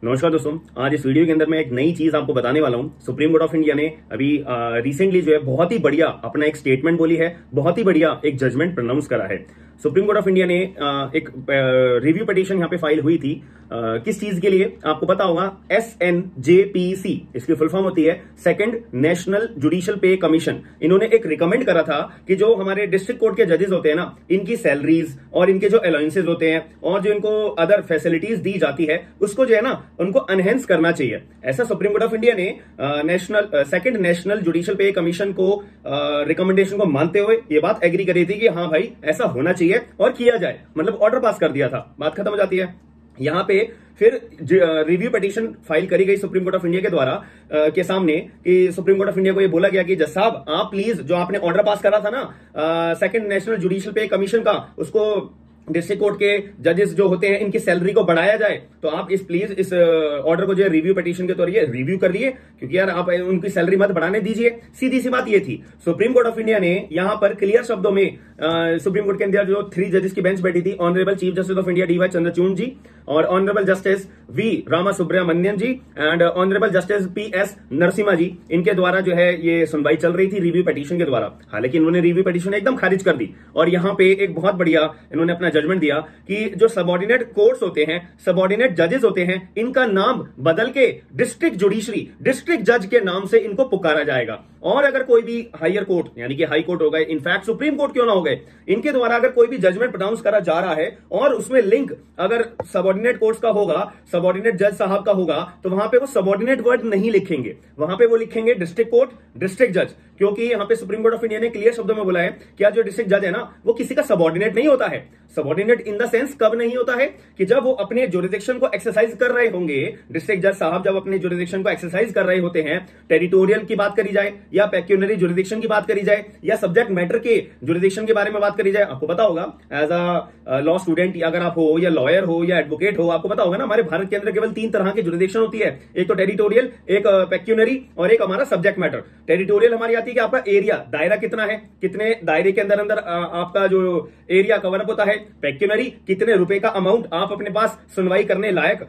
नमस्कार दोस्तों, आज इस वीडियो के अंदर मैं एक नई चीज आपको बताने वाला हूं। सुप्रीम कोर्ट ऑफ इंडिया ने अभी रिसेंटली जो है बहुत ही बढ़िया अपना एक स्टेटमेंट बोली है, बहुत ही बढ़िया एक जजमेंट प्रोनाउंस करा है। सुप्रीम कोर्ट ऑफ इंडिया ने एक रिव्यू पिटीशन यहां पे फाइल हुई थी। किस चीज के लिए आपको पता होगा, SNJPC इसकी फुल फॉर्म होती है सेकंड नेशनल जुडिशियल पे कमीशन। इन्होंने एक रिकमेंड करा था कि जो हमारे डिस्ट्रिक्ट कोर्ट के जजेस होते हैं ना, इनकी सैलरीज और इनके जो अलाउंसेज होते हैं और जो इनको अदर फैसिलिटीज दी जाती है उसको जो है ना उनको एनहेंस करना चाहिए। ऐसा सुप्रीम कोर्ट ऑफ इंडिया ने सेकंड नेशनल जुडिशियल पे कमीशन को रिकमेंडेशन को मानते हुए ये बात एग्री करी थी कि हाँ भाई ऐसा होना चाहिए और किया जाए, मतलब ऑर्डर पास कर दिया था, बात खत्म हो जाती है। यहां पे फिर रिव्यू पिटीशन फाइल करी गई सुप्रीम कोर्ट ऑफ इंडिया के द्वारा के सामने कि सुप्रीम कोर्ट ऑफ इंडिया को ये बोला गया कि जज साहब आप प्लीज जो आपने ऑर्डर पास करा था ना सेकंड नेशनल जुडिशियल पे कमीशन का, उसको डिस्ट्रिक्ट कोर्ट के जजेस जो होते हैं इनकी सैलरी को बढ़ाया जाए, तो आप प्लीज इस ऑर्डर को जो है रिव्यू पिटीशन के तौर रिव्यू कर लिए, क्योंकि यार आप उनकी सैलरी मत बढ़ाने दीजिए। सीधी सी बात ये थी। सुप्रीम कोर्ट ऑफ इंडिया ने यहां पर क्लियर शब्दों में सुप्रीम कोर्ट के अंदर जो 3 जजेस की बेंच बैठी थी, honourable chief justice of India DY Chandrachud ji और honourable justice V Ramasubramanian ji and honourable justice PS Narasimha ji, इनके द्वारा जो है ये सुनवाई चल रही थी रिव्यू पिटीशन के द्वारा। हालांकि इन्होंने रिव्यू पिटीशन एकदम खारिज कर दी और यहां पे एक बहुत बढ़िया इन्होंने अपना जजमेंट दिया कि जो सबऑर्डिनेट कोर्ट्स होते हैं, सबऑर्डिनेट जजेस होते हैं, इनका नाम बदल के डिस्ट्रिक्ट जुडिशरी, डिस्ट्रिक्ट जज के नाम से इनको पुकारा जाएगा। और अगर कोई भी हायर कोर्ट यानी कि हाई कोर्ट हो गए, इनफैक्ट सुप्रीम कोर्ट क्यों ना हो गए, इनके द्वारा अगर कोई भी जजमेंट प्रोनाउंस करा जा रहा है और उसमें लिंक अगर सबऑर्डिनेट कोर्ट्स का होगा, सबऑर्डिनेट जज साहब का होगा, तो वहां पे वो सबऑर्डिनेट वर्ड नहीं लिखेंगे, वहां पे वो लिखेंगे डिस्ट्रिक्ट कोर्ट, डिस्ट्रिक्ट जज। क्योंकि यहां पे सुप्रीम कोर्ट ऑफ इंडिया ने क्लियर शब्दों में बोला है कि जो डिस्ट्रिक्ट जज है ना वो किसी का सबऑर्डिनेट नहीं होता है। सबऑर्डिनेट इन द सेंस कब नहीं होता है कि जब वो अपने जुरिडिक्शन को एक्सरसाइज कर रहे होंगे, डिस्ट्रिक्ट जज साहब जब अपने जुरिडिक्शन को एक्सरसाइज कर रहे होते हैं, टेरिटोरियल की बात करी जाए या पेक्यूनरी जुरिडिक्शन की बात करी जाए या सब्जेक्ट मैटर के जुरिडिक्शन के बारे में बात करी जाए। आपको पता होगा एज अ लॉ स्टूडेंट अगर आप हो या लॉयर हो या एडवोकेट हो, आपको पता होगा ना हमारे भारत के अंदर केवल 3 तरह की जुरिडिक्शन होती है, एक तो टेरिटोरियल, एक पेक्यूनरी और एक हमारा सब्जेक्ट मैटर। टेरिटोरियल हमारी आती है कि आपका एरिया, दायरा कितना है, कितने दायरे के अंदर अंदर आपका जो एरिया कवर अप होता है। पेक्यूनरी, कितने रुपए का अमाउंट आप अपने पास सुनवाई करने लायक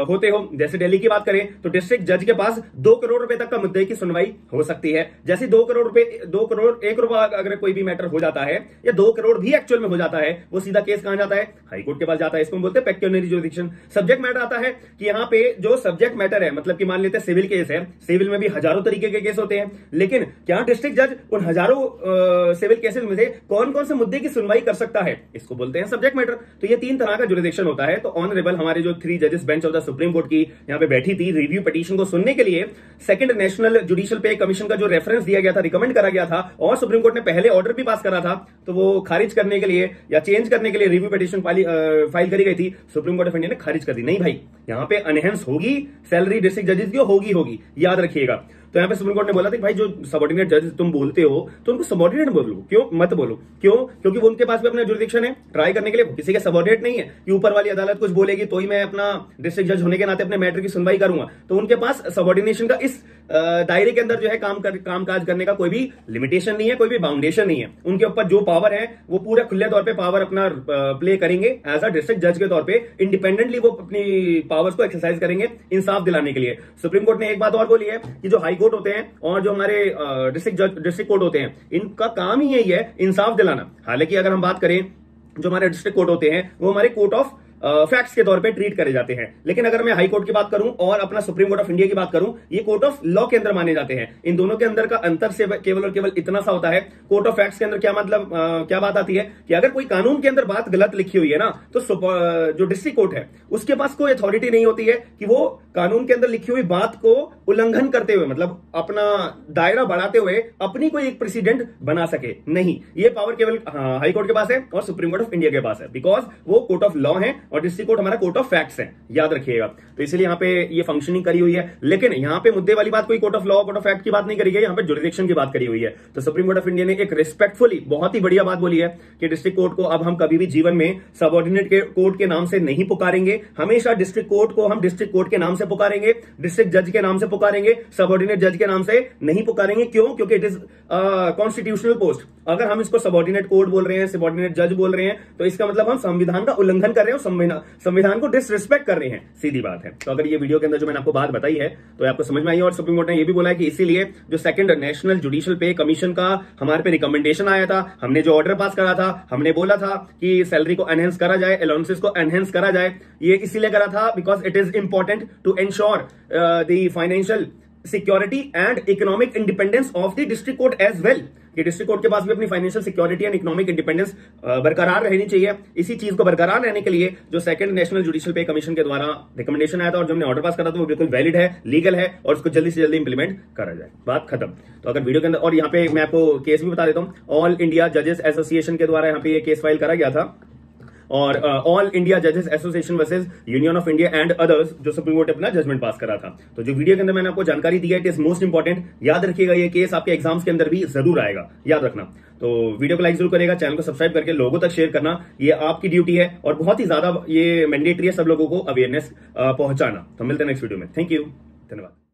होते हो। जैसे दिल्ली की बात करें तो डिस्ट्रिक्ट जज के पास 2 करोड़ रुपए तक का मुद्दे की सुनवाई हो सकती है। जैसे 2 करोड़ 1 रुपया अगर कोई भी मैटर हो जाता है या 2 करोड़ भी एक्चुअल में हो जाता है, वो सीधा केस कहां जाता है, हाई कोर्ट के पास जाता है। इसको हम बोलते हैं पेक्यूनरी जुरिडिक्शन। सब्जेक्ट मैटर आता है कि यहां पे जो सब्जेक्ट मैटर है, मतलब कि मान लेते हैं सिविल केस है, सिविल में भी हजारों तरीके के केस होते हैं, लेकिन क्या डिस्ट्रिक्ट जज उन हजारों सिविल केसेस में से कौन कौन से मुद्दे की सुनवाई कर सकता है, इसको बोलते हैं सब्जेक्ट मैटर। तो ये 3 तरह का जुरिडिक्शन होता है। तो ऑनरेबल हमारे जो 3 जजेस bench of the supreme court की यहां पे बैठी थी रिव्यू पिटीशन को सुनने के लिए। सेकंड नेशनल जुडिशियल पे कमीशन का जो रेफरेंस दिया गया था, रिकमेंड करा गया था और सुप्रीम कोर्ट ने पहले ऑर्डर भी पास करा था, तो वो खारिज करने के लिए या चेंज करने के लिए रिव्यू पिटीशन फाइल करी गई थी। सुप्रीम कोर्ट ऑफ इंडिया ने खारिज कर दी। नहीं भाई, यहां पे एनहेंस होगी सैलरी डिस्ट्रिक्ट जजेस की, होगी, याद रखिएगा। तो यहां पे सुप्रीम कोर्ट ने बोला था कि भाई जो सबऑर्डिनेट जज तुम बोलते हो तो उनको सबऑर्डिनेट बोलो, क्यों मत बोलो। क्यों? क्योंकि वो उनके पास भी अपना जुरिडिक्शन है ट्राई करने के लिए, किसी के सबऑर्डिनेट नहीं है कि ऊपर वाली अदालत कुछ बोलेगी तो ही मैं अपना डिस्ट्रिक्ट जज होने के नाते अपने मैटर की सुनवाई करूंगा। तो उनके पास सबऑर्डिनेशन का इस दायरे के अंदर जो है कामकाज करने का कोई भी लिमिटेशन नहीं है, कोई भी बाउंडेशन नहीं है। उनके ऊपर जो पावर है वो पूरे खुले तौर पे पावर अपना प्ले करेंगे एज अ डिस्ट्रिक्ट जज के तौर पे, इंडिपेंडेंटली वो अपनी पावर्स को एक्सरसाइज करेंगे इंसाफ दिलाने के लिए। सुप्रीम कोर्ट ने एक बात और बोली है कि जो हाई कोर्ट होते हैं और जो हमारे डिस्ट्रिक्ट कोर्ट होते हैं, इनका काम ही यही है इंसाफ दिलाना। हालांकि अगर हम बात करें जो हमारे डिस्ट्रिक्ट कोर्ट होते हैं वो हमारे कोर्ट ऑफ फैक्ट्स के तौर पे ट्रीट करे जाते हैं, लेकिन अगर मैं हाई कोर्ट की बात करूं और अपना सुप्रीम कोर्ट ऑफ इंडिया की बात करूं, ये कोर्ट ऑफ लॉ के अंदर माने जाते हैं। इन दोनों के अंदर का अंतर से केवल और केवल इतना सा होता है, कोर्ट ऑफ फैक्ट्स के अंदर क्या मतलब क्या बात आती है कि अगर कोई कानून के अंदर बात गलत लिखी हुई है ना, तो जो डिस्ट्रिक्ट कोर्ट है उसके पास कोई अथॉरिटी नहीं होती है कि वो कानून के अंदर लिखी हुई बात को उल्लंघन करते हुए, मतलब अपना दायरा बढ़ाते हुए अपनी कोई एक प्रेसिडेंट बना सके। नहीं, ये पावर केवल हाई कोर्ट के पास है और सुप्रीम कोर्ट ऑफ इंडिया के पास है, बिकॉज वो कोर्ट ऑफ लॉ है और डिस्ट्रिक्ट कोर्ट हमारा कोर्ट ऑफ फैक्ट्स है, याद रखिएगा। तो इसलिए यहां पे ये फंक्शनिंग करी हुई है, लेकिन यहां पे मुद्दे वाली बात कोई court of law court of fact की बात नहीं करी गई, यहां पे जुरिडिक्शन की बात करी हुई है। तो सुप्रीम कोर्ट ऑफ इंडिया ने एक रिस्पेक्टफुली बहुत ही बढ़िया बात बोली है कि डिस्ट्रिक्ट कोर्ट को अब हम कभी भी जीवन में सबऑर्डिनेट के कोर्ट के नाम से नहीं पुकारेंगे, हमेशा डिस्ट्रिक्ट कोर्ट को हम डिस्ट्रिक्ट कोर्ट के नाम से पुकारेंगे, डिस्ट्रिक्ट जज के नाम से पुकारेंगे, सबऑर्डिनेट जज के नाम से नहीं पुकारेंगे। क्यों? क्योंकि इट इज कॉन्स्टिट्यूशनल पोस्ट अगर हम इसको सबॉर्डिनेट कोर्ट बोल रहे हैं, सबॉर्डिनेट जज बोल रहे हैं, तो इसका मतलब हम संविधान का उल्लंघन कर रहे हैं, संविधान को डिसरिस्पेक्ट कर रहे हैं, सीधी बात है। तो अगर ये वीडियो के अंदर जो मैंने आपको बात बताई है तो आपको समझ में आई। और सुप्रीम कोर्ट ने ये भी बोला है कि इसीलिए जो सेकंड नेशनल जुडिशियल पे कमीशन का हमारे पे रिकमेंडेशन आया था, हमने जो ऑर्डर पास करा था, हमने बोला था कि सैलरी को एनहेंस करा जाए, अलाउंसेस को एनहेंस करा जाए, ये इसीलिए करा था because it is important to ensure the financial security and economic independence of the district court as well, कि डिस्ट्रिक्ट कोर्ट के पास भी अपनी financial security and economic independence बरकरार रहनी चाहिए। इसी चीज को बरकरार रहने के लिए जो सेकंड नेशनल जुडिशियल पे कमीशन के द्वारा रिकमेंडेशन आया था और जो हमने ऑर्डर पास करा था वो बिल्कुल वैलिड है, लीगल है और उसको जल्दी से जल्दी इंप्लीमेंट करा जाए, बात खत्म। तो अगर वीडियो के अंदर, और यहाँ पे मैं आपको केस भी बता देता हूँ, ऑल इंडिया जजेस एसोसिएशन के द्वारा यहाँ पे ये केस फाइल करा गया था, और ऑल इंडिया जजेस association versus union of India and others, जो सुप्रीम कोर्ट अपना जजमेंट पास करा था। तो जो वीडियो के अंदर मैंने आपको जानकारी दी है, इट इज मोस्ट इंपॉर्टेंट, याद रखिएगा, ये केस आपके एग्जाम्स के अंदर भी जरूर आएगा, याद रखना। तो वीडियो को लाइक जरूर करेगा, चैनल को सब्सक्राइब करके लोगों तक शेयर करना, ये आपकी ड्यूटी है और बहुत ही ज्यादा ये मैंडेटरी है सब लोगों को अवेयरनेस पहुंचाना। तो मिलते हैं नेक्स्ट वीडियो में, थैंक यू, धन्यवाद।